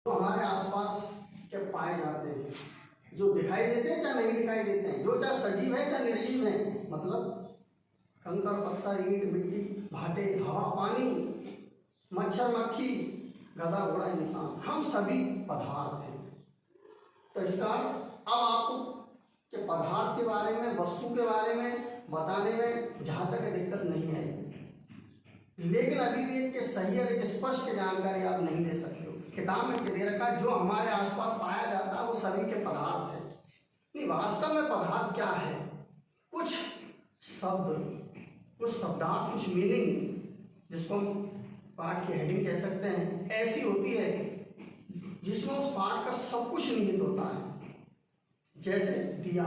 जो हमारे आसपास के पाए जाते हैं, जो दिखाई देते हैं चाहे नहीं दिखाई देते हैं, जो चाहे सजीव है चाहे निर्जीव है, मतलब कंकड़ पत्थर ईंट मिट्टी भाटे हवा पानी मच्छर मक्खी गधा घोड़ा इंसान, हम सभी पदार्थ हैं। तो इसका अब आपको के पदार्थ के बारे में वस्तु के बारे में बताने में जहाँ तक दिक्कत नहीं आई, लेकिन अभी भी एक सही और एक स्पष्ट जानकारी आप नहीं ले सकते हो। किताब में दे रखा जो हमारे आसपास पाया जाता है वो सभी के पदार्थ है। नहीं, वास्तव में पदार्थ क्या है? कुछ शब्द, कुछ शब्दार्थ, कुछ मीनिंग, जिसको हम पाठ की हेडिंग कह सकते हैं, ऐसी होती है जिसमें उस पाठ का सब कुछ निहित होता है। जैसे दिया,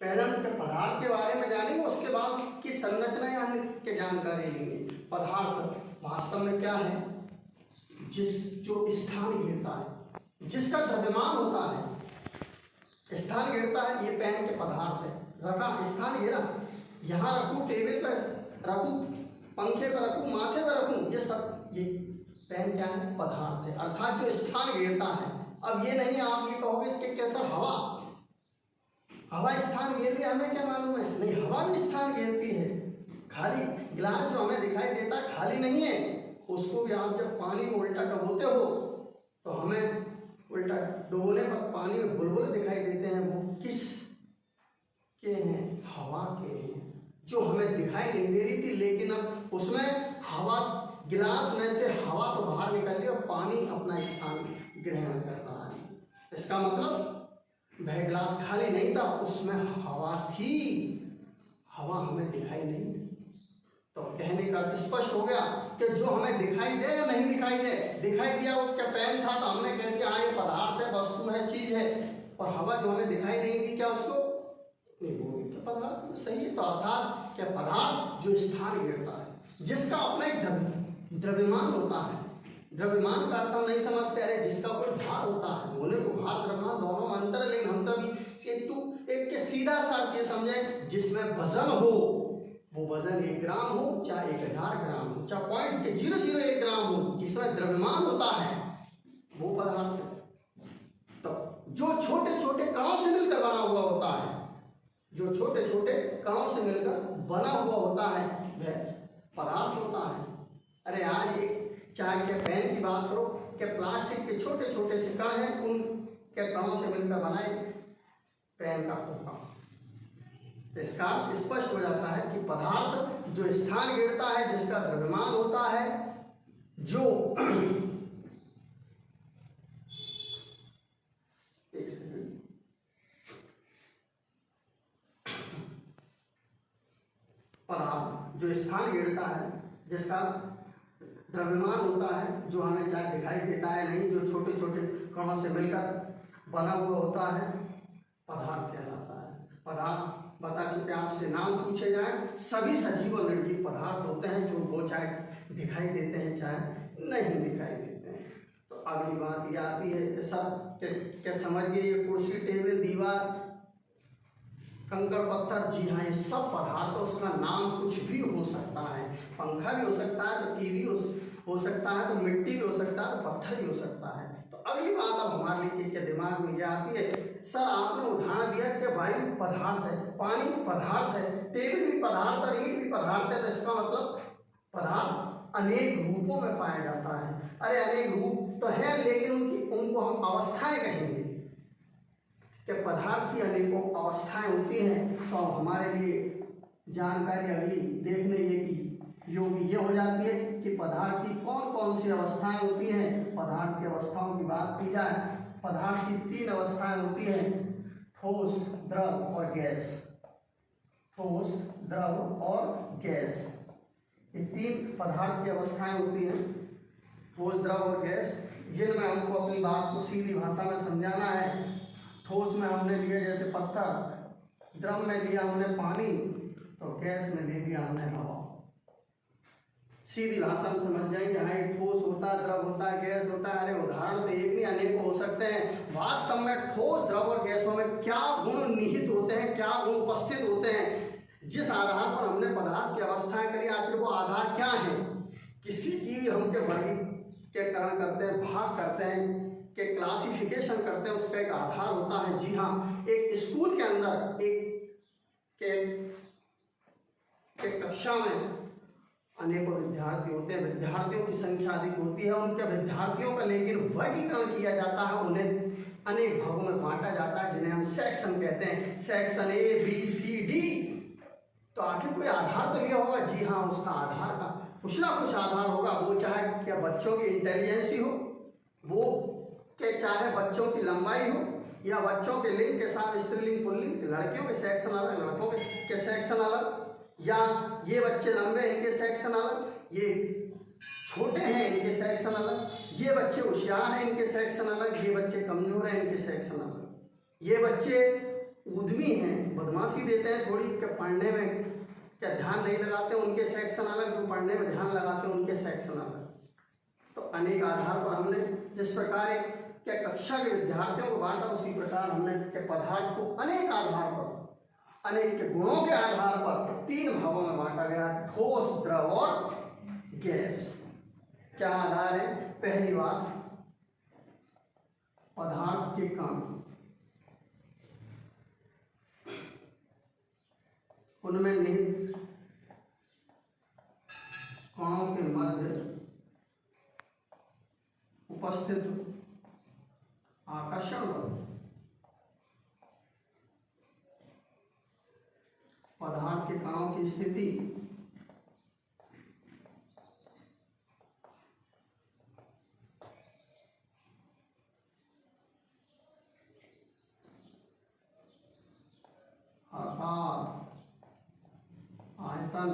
पहले हम पदार्थ के बारे में जानेंगे, उसके बाद उसकी संरचना या अन्य जानकारी लेंगे। पदार्थ वास्तव में क्या है? जो स्थान घेरता है, जिसका द्रव्यमान होता है, स्थान घेरता है। ये पेन के पदार्थ है, रखा स्थान घेरा, यहाँ रखूँ टेबल पर रखूँ, पंखे पर रखूँ, माथे पर रखूँ, ये सब ये पेन क्या है? पदार्थ है, अर्थात जो स्थान घेरता है। अब ये नहीं आप ये कहोगे कि कैसा हवा स्थान घेर रही है, हमें क्या मालूम है? नहीं, हवा भी स्थान घेरती है। खाली गिलास जो हमें दिखाई देता है खाली नहीं है, उसको भी आप जब पानी में उल्टा डुबोते हो तो हमें उल्टा डुबोने पर पानी में बुलबुले दिखाई देते हैं। वो किस के हैं? हवा के हैं, जो हमें दिखाई नहीं दे रही थी, लेकिन अब उसमें हवा, गिलास में से हवा तो बाहर निकल रही है और पानी अपना स्थान ग्रहण कर रहा है। इसका मतलब वह गिलास खाली नहीं था, उसमें हवा थी, हवा हमें दिखाई नहीं दी। तो कहने का अर्थ स्पष्ट हो गया कि जो हमें दिखाई दे या नहीं दिखाई दे, दिखाई दिया वो क्या पेन था तो हमने कह दिया हाँ ये पदार्थ है, वस्तु है, चीज है। और हवा जो हमें दिखाई नहीं दी, क्या उसको नहीं, वो भी क्या पदार्थ सही है। तो अर्थात क्या पदार्थ जो स्थान घेरता है, जिसका अपना एक द्रव्यमान होता है। द्रव्यमान का अर्थ हम नहीं समझते, अरे जिसका कोई भार होता है, होने को भार द्रव्यमान दोनों में अंतर है, लेकिन हम तभी एक के सीधा सा अर्थ ये समझे जिसमें वजन हो, वो वजन 1 ग्राम हो चाहे 1000 ग्राम हो, चाहे 0.001 ग्राम हो, जिसमें द्रव्यमान होता है वो पदार्थ है। तो जो छोटे छोटे कणों से मिलकर बना हुआ होता है, जो छोटे छोटे कणों से मिलकर बना हुआ होता है वह पदार्थ होता है। अरे आज एक चाहे के पेन की बात करो कि प्लास्टिक के छोटे छोटे से कण हैं, उन के कणों से मिलकर बनाए पेन का खोखा। इसका स्पष्ट हो जाता है कि पदार्थ जो स्थान घेरता है, जिसका द्रव्यमान होता है, जो पदार्थ जो स्थान घेरता है, जिसका द्रव्यमान होता है, जो हमें चाहे दिखाई देता है नहीं, जो छोटे छोटे कणों से मिलकर बना हुआ होता है, पदार्थ कहलाता है। पदार्थ बता चुके, आपसे नाम पूछे जाए, सभी सजीव और निर्जीव पदार्थ होते हैं, जो वो चाहे दिखाई देते हैं चाहे नहीं दिखाई देते हैं। तो अगली बात ये आती है कि सब क्या समझ गए? ये कुर्सी टेबल दीवार कंकड़ पत्थर, जी हाँ, ये सब पदार्थ, उसका नाम कुछ भी हो सकता है। पंखा भी हो सकता है, तो टीवी हो सकता है, तो मिट्टी भी हो सकता है, तो पत्थर भी हो सकता है। तो अगली बात अब हमारे लिए के दिमाग में यह आती है, सर आपने उदाहरण दिया कि वायु पदार्थ है, पानी पदार्थ है, टेबल भी पदार्थ और ईंट भी पदार्थ है, तो इसका मतलब पदार्थ अनेक रूपों में पाया जाता है। अरे अनेक रूप तो है, लेकिन उनको हम अवस्थाएं कहेंगे कि पदार्थ की अनेकों अवस्थाएं होती हैं। तो हमारे लिए जानकारी अगली देखने की योग्य ये हो जाती है कि पदार्थ की कौन कौन सी अवस्थाएं होती हैं। पदार्थ की अवस्थाओं की बात की जाए, पदार्थ की 3 अवस्थाएं होती हैं, ठोस, द्रव और गैस। ठोस, द्रव और गैस, ये 3 पदार्थ की अवस्थाएं होती हैं, ठोस, द्रव और गैस, जिनमें हमको अपनी बात को सीधी भाषा में समझाना है। ठोस में हमने लिया जैसे पत्थर, द्रव में लिया हमने पानी, तो गैस में ले लिया हमने हवा। सीधी भाषा में समझ जाएंगे, हाँ ठोस होता है, द्रव होता है, गैस होता है। अरे उदाहरण तो एक नहीं अनेकों हो सकते हैं। वास्तव में ठोस, द्रव और गैसों में क्या गुण निहित होते हैं, क्या गुण उपस्थित होते हैं, जिस आधार पर हमने पदार्थ की अवस्थाएं करी, आखिर वो आधार क्या है? किसी की भी हमके वर्गीकरण करते हैं, भाग करते हैं, के क्लासिफिकेशन करते हैं, उसका एक आधार होता है। जी हाँ, एक स्कूल के अंदर एक कक्षा में अनेकों विद्यार्थी होते हैं, विद्यार्थियों की संख्या अधिक होती है, उनके विद्यार्थियों का लेकिन वर्गीकरण किया जाता है, उन्हें अनेक भागों में बांटा जाता है जिन्हें हम सेक्शन कहते हैं, section A B C D। तो आखिर कोई आधार तो लिया होगा। जी हाँ, उसका आधार का कुछ ना कुछ आधार होगा। वो चाहे क्या बच्चों की इंटेलिजेंसी हो, वो के चाहे बच्चों की लंबाई हो, या बच्चों के लिंग के साथ स्त्रीलिंग पुल्लिंग, लड़कियों के सेक्शन अलग, लड़कों के सेक्शन अलग, या ये बच्चे लंबे इनके सेक्शन अलग, ये छोटे हैं इनके सेक्शन अलग, ये बच्चे होशियार हैं इनके सेक्शन अलग, ये बच्चे कमजोर हैं इनके सेक्शन अलग, ये बच्चे उद्यमी हैं, बदमाशी देते हैं थोड़ी, क्या पढ़ने में क्या ध्यान नहीं लगाते उनके सेक्शन अलग, जो पढ़ने में ध्यान लगाते हैं उनके सेक्शन अलग। तो अनेक आधार पर हमने जिस प्रकार एक क्या कक्षा के विद्यार्थियों को बांटा, उसी प्रकार हमने के पदार्थ को अनेक आधार पर, अनेक के गुणों के आधार पर 3 भागों में बांटा गया, ठोस, द्रव और गैस। क्या आधार है? पहली बात, पदार्थ के कण, उनमें निहित कणों के मध्य उपस्थित आकर्षण बल, पदार्थ के कणों की स्थिति आकार, आयतन,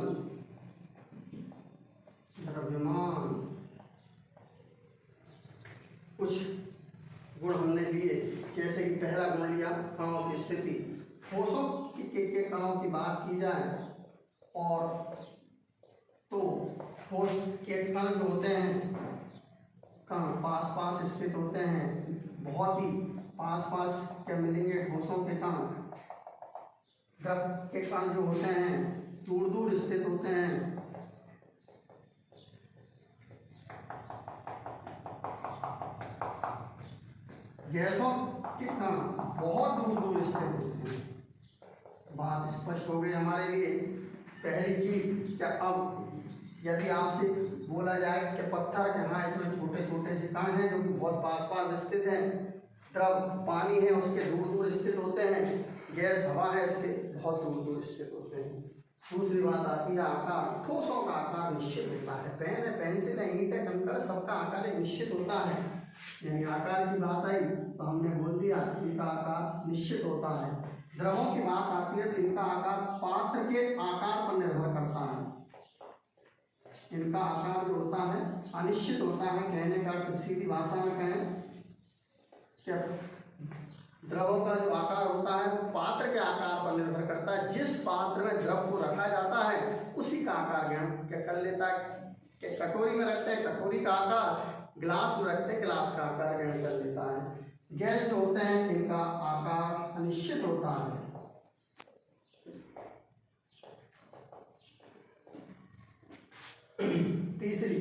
द्रव्यमान, कुछ गुण हमने लिए, जैसे कि पहला गुण लिया कणों की स्थिति। ठोसों के कणों की बात की जाए और तो ठोस के कण जो होते हैं, कण पास पास स्थित होते हैं, बहुत ही पास पास क्या मिलेंगे ठोसों के कण। द्रव के कण जो होते हैं दूर दूर स्थित होते हैं। गैसों के कण बहुत दूर दूर स्थित होते हैं। बात स्पष्ट हो गई हमारे लिए। पहली चीज, क्या अब यदि आपसे बोला जाए कि पत्थर के हाँ इसमें छोटे छोटे से कण हैं जो कि बहुत पास पास स्थित हैं, द्रव पानी है उसके दूर दूर स्थित होते हैं, गैस हवा है इसके बहुत दूर दूर स्थित होते हैं। दूसरी बात आती है आकार। ठोसों का आकार निश्चित होता है। पेन है, पेंसिल है, ईंट है, कंकड़, सबका आकार एक निश्चित होता है। यानी आकार की बात आई तो हमने बोल दिया इनका आकार निश्चित होता है। द्रवों की बात आती है तो इनका आकार पात्र के आकार पर निर्भर करता है। इनका आकार जो होता है अनिश्चित होता है। कहने का सीधी भाषा में कहें क्या, द्रवों का जो आकार होता है वो पात्र के आकार पर निर्भर करता है। जिस पात्र में द्रव को रखा जाता है उसी का आकार ज्ञान क्या कर लेता है। कि कटोरी में रखते हैं कटोरी का आकार, गिलास में रखते हैं गिलास का आकार ग्रहण कर लेता है। गैस जो होते हैं इनका आकार अनिश्चित होता है। तीसरी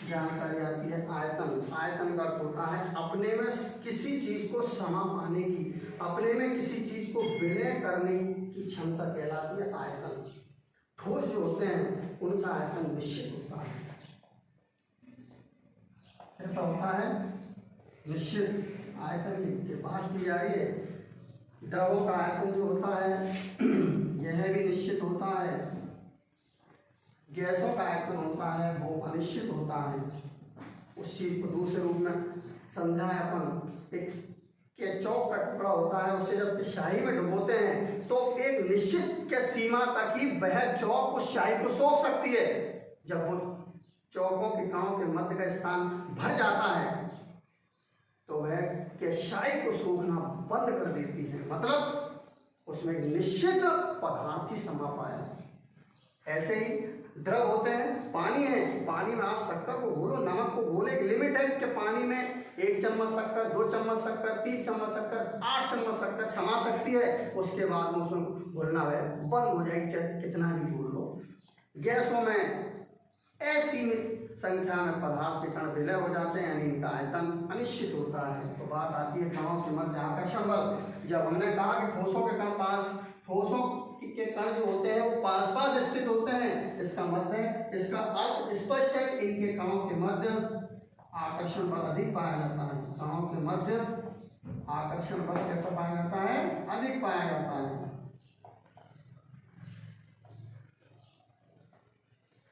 जानकारी आती है आयतन। आयतन का अर्थ होता है अपने में किसी चीज को समा पाने की, अपने में किसी चीज को विलय करने की क्षमता कहलाती है आयतन। ठोस जो होते हैं उनका आयतन निश्चित होता है। ऐसा होता है निश्चित आयतन की बात की जा रही है। द्रवों का आयतन जो होता है यह भी निश्चित होता है। गैसों का आयतन होता है वो अनिश्चित होता है। उस चीज को दूसरे रूप में समझा है अपन। एक के चौक का टुकड़ा होता है, उसे जब स्याही में डुबोते हैं तो एक निश्चित के सीमा तक ही वह चौक उस स्याही को सोख सकती है। जब वो चौकों के कणों के मध्य का स्थान भर जाता है तो वह के स्याही को सोखना बंद कर देती है। मतलब उसमें एक निश्चित पदार्थ ही समा पाया। ऐसे ही द्रव होते हैं, पानी है, पानी में आप शक्कर को घोलो, नमक को घोले, एक लिमिट है कि पानी में 1 चम्मच शक्कर, 2 चम्मच शक्कर, 3 चम्मच शक्कर, 8 चम्मच शक्कर समा सकती है। उसके बाद में उसमें घोलना है बंद हो जाएगी, चाहे कितना भी घोलो। गैसों में ऐसी संख्या में पदार्थ के कण विलय हो जाते हैं, यानी इनका आयतन अनिश्चित होता है। तो बात आती है कणों के मध्य आकर्षण बल। जब हमने कहा कि ठोसों के कण के कण जो होते हैं वो पास पास स्थित होते हैं, इसका मतलब इसका अर्थ स्पष्ट है कि इनके कणों के मध्य आकर्षण बल अधिक पाया जाता है। कणों के मध्य आकर्षण बल कैसा पाया जाता है? अधिक पाया जाता है।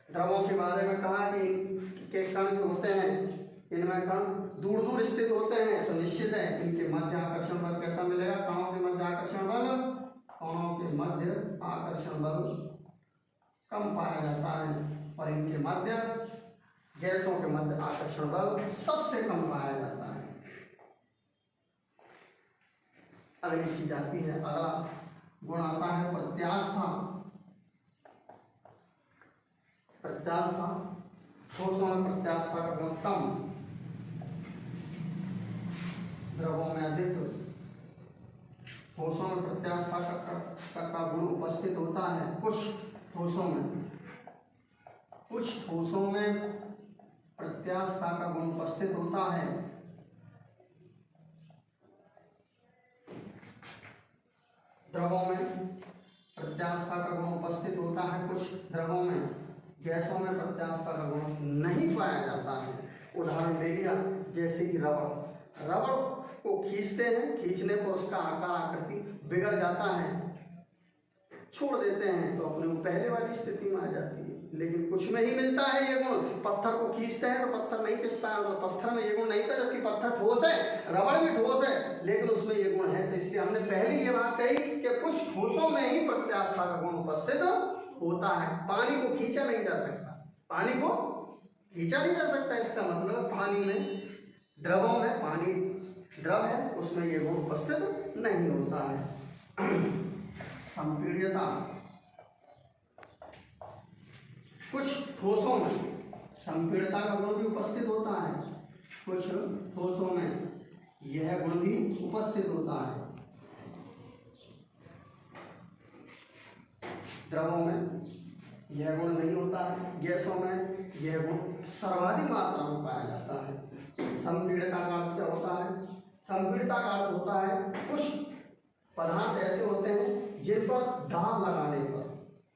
द्रवों के बारे में कहा कि इनके कण जो होते हैं, इनमें कण दूर दूर स्थित होते हैं, तो निश्चित है इनके मध्य आकर्षण बल कैसा मिलेगा? कणों के मध्य आकर्षण बल, कणों के मध्य आकर्षण बल कम पाया जाता है, और इनके मध्य गैसों के मध्य आकर्षण बल सबसे कम पाया जाता है। अगली चीज आती है, अगला गुण आता है प्रत्यास्था। प्रत्यास्था, ठोसों में प्रत्यास्था का गुण कम, द्रवों में अधिक। ठोसों में प्रत्यास्था का गुण उपस्थित होता है कुछ ठोसों में प्रत्यास्था का गुण उपस्थित होता है। द्रवों में प्रत्यास्था का गुण उपस्थित होता है कुछ द्रवों में, गैसों में प्रत्यास्था का गुण नहीं पाया जाता है। उदाहरण ले लिया, जैसे कि रबड़ को खींचते हैं, खींचने पर उसका आकार आकृति बिगड़ जाता है, छोड़ देते हैं तो अपने पहले वाली स्थिति में आ जाती है। लेकिन कुछ में ही मिलता है ये गुण। पत्थर को खींचते हैं तो पत्थर नहीं खिंचता है, मतलब पत्थर में ये गुण नहीं था, जबकि पत्थर ठोस है, रबड़ भी ठोस है, लेकिन उसमें ये गुण है। तो इसलिए हमने पहले ये बात कही कि कुछ ठोसों में ही प्रत्यास्था का गुण उपस्थित होता है। पानी को खींचा नहीं जा सकता, पानी को खींचा नहीं जा सकता, इसका मतलब पानी में, द्रवों में, पानी द्रव है, उसमें ये गुण उपस्थित नहीं होता है। संपीड्यता, कुछ ठोसों में संपीड्यता का गुण भी उपस्थित होता है, कुछ ठोसों में यह गुण भी उपस्थित होता है। द्रवों में यह गुण नहीं होता है, गैसों में यह गुण सर्वाधिक मात्रा में पाया जाता है। संपीड्यता का अर्थ क्या होता है? संपीड्यता का अर्थ होता है कुछ पदार्थ ऐसे होते हैं जिन पर दाब लगाने पर,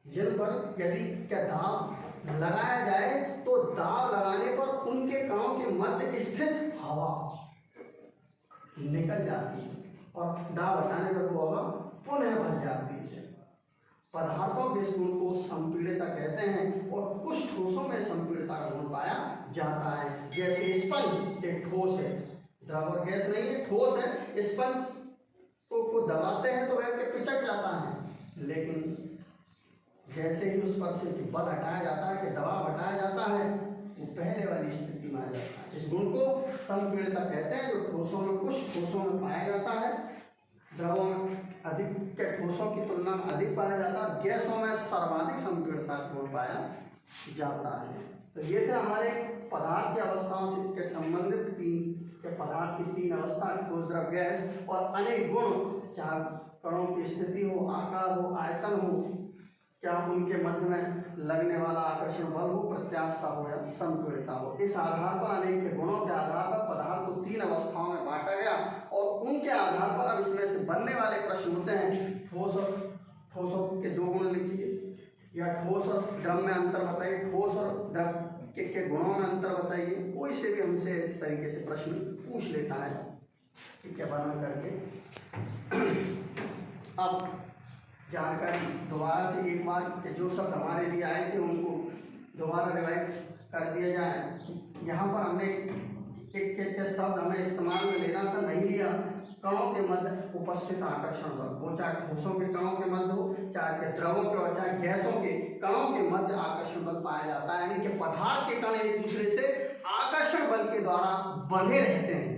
जिन पर यदि क्या दाब लगाया जाए तो दाब लगाने पर उनके कणों के मध्य स्थित हवा निकल जाती है और दाब हटाने पर वो हवा पुनः भर जाती है। पदार्थों के इस गुण को संपीड्यता कहते हैं, और कुछ ठोसों में संपीड्यता का गुण पाया जाता है। जैसे स्पंज एक ठोस है, द्रव और गैस नहीं है, ठोस है। स्पंज को दबाते हैं तो वह पिचक जाता है, लेकिन जैसे ही उस पर से बल हटाया जाता है, कि दबाव हटाया जाता है, वो पहले वाली स्थिति में आ जाता है। इस गुण को संपीड्यता कहते हैं, जो ठोसों में, कुछ ठोसों में पाया जाता है, द्रवों में अधिक के ठोसों की तुलना में अधिक पाया जाता है, गैसों में सर्वाधिक संपीड्यता का गुण पाया जाता है। तो ये थे हमारे पदार्थ की अवस्थाओं से संबंधित पदार्थ की तीन अवस्था, ठोस, द्रव, गैस, और अनेक गुण, चाहे कणों की स्थिति हो, आकार हो, आयतन हो, क्या उनके मध्य में लगने वाला आकर्षण बल हो, प्रत्यास्था हो या संपीड्यता हो। इस आधार पर, अनेक के गुणों के आधार पर पदार्थ को तीन अवस्थाओं में बांटा गया, और उनके आधार पर अब इसमें से बनने वाले प्रश्न होते हैं। ठोसों के दो गुण लिखिए, या ठोस और द्रव में अंतर बताइए, ठोस और द्रव के गुणों में अंतर बताइए। कोई से भी हमसे इस तरीके से प्रश्न पूछ लेता है, ठीक है, बना करके। अब जानकारी दोबारा से एक बार कि जो शब्द हमारे लिए आए थे उनको दोबारा रिवाइज कर दिया जाए। यहाँ पर हमने एक शब्द हमें इस्तेमाल में लेना था, नहीं लिया। कणों के मध्य उपस्थित आकर्षण बल, वो चाहे ठोसों के कणों के मध्य हो, चाहे द्रवों के और चाहे गैसों के कणों के मध्य आकर्षण बल पाया जाता है। यानी कि पदार्थ के कण एक दूसरे से आकर्षण बल के द्वारा बंधे रहते हैं।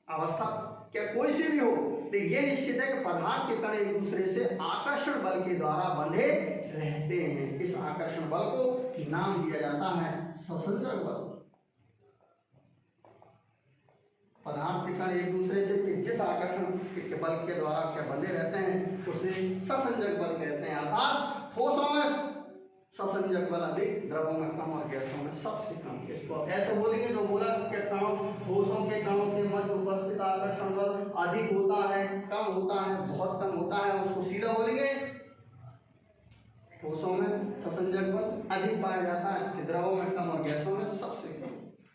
अवस्था क्या कोई सी भी हो, तो ये निश्चित है कि पदार्थ के कण एक दूसरे से आकर्षण बल के द्वारा बंधे रहते हैं। इस आकर्षण बल को नाम दिया जाता है ससंजक बल। पदार्थ के कण एक दूसरे से जिस आकर्षण के बल के द्वारा क्या बंधे रहते हैं उसे ससंजक बल कहते हैं। अर्थात ठोसों में ससंजक बल अधिक, द्रवों में कम और गैसों में सबसे कम। इसको ऐसे बोलेंगे जो बोला कि कणों ठोसों के कणों के मध्य उपस्थित आकर्षण बल अधिक होता है, कम होता है, बहुत कम होता है, उसको सीधा बोलेंगे ठोसों में ससंजक बल अधिक पाया जाता है, द्रवों में कम और गैसों में सबसे कम।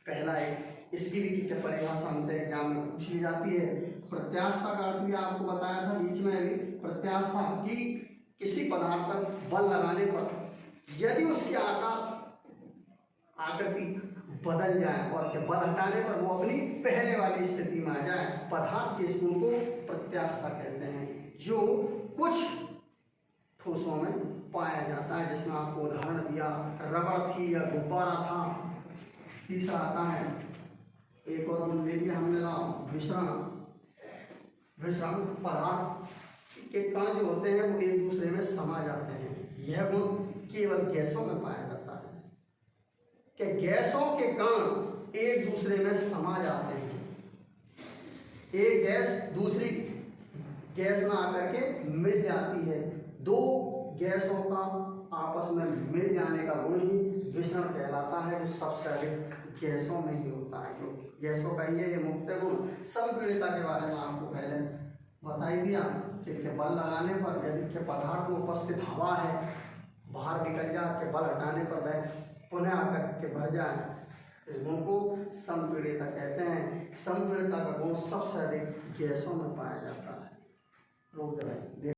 पहला एक इसकी भी की परिभाषा हमसे एग्जाम में पूछ ली जाती है। प्रत्यास्थता का अर्थ भी आपको बताया था बीच में अभी। प्रत्यास्थता कि किसी पदार्थ पर बल लगाने पर यदि उसकी आकृति बदल जाए और के बल हटाने पर वो अपनी पहले वाली स्थिति में आ जाए, पदार्थ के इस गुण को प्रत्यास्थता कहते हैं, जो कुछ ठोसों में पाया जाता है, जिसमें आपको उदाहरण दिया रबड़ थी या गुब्बारा था। तीसरा आता है एक और गुण ले लिया हमने ना, विषम पदार्थ के कण जो होते हैं वो एक दूसरे में समा जाते हैं। यह गुण केवल गैसों में पाया जाता है कि गैसों के कण एक दूसरे में समा जाते हैं। एक गैस दूसरी गैस में आकर के मिल जाती है। दो गैसों का आपस में मिल जाने का गुण ही विषण कहलाता है, जो सबसे अधिक गैसों में ही होता है। जो गैसों का ये मुक्त गुण। संपीड़िता के बारे में आपको पहले बता ही दिया कि बल लगाने पर यदि के पदार्थ में उपस्थित हवा है बाहर निकल जाए, के बल हटाने पर वह पुनः आकर के भर जाए। इस गुण को संपीड़िता कहते हैं। संपीड़िता का गुण सबसे अधिक गैसों में पाया जाता है। रोक दे।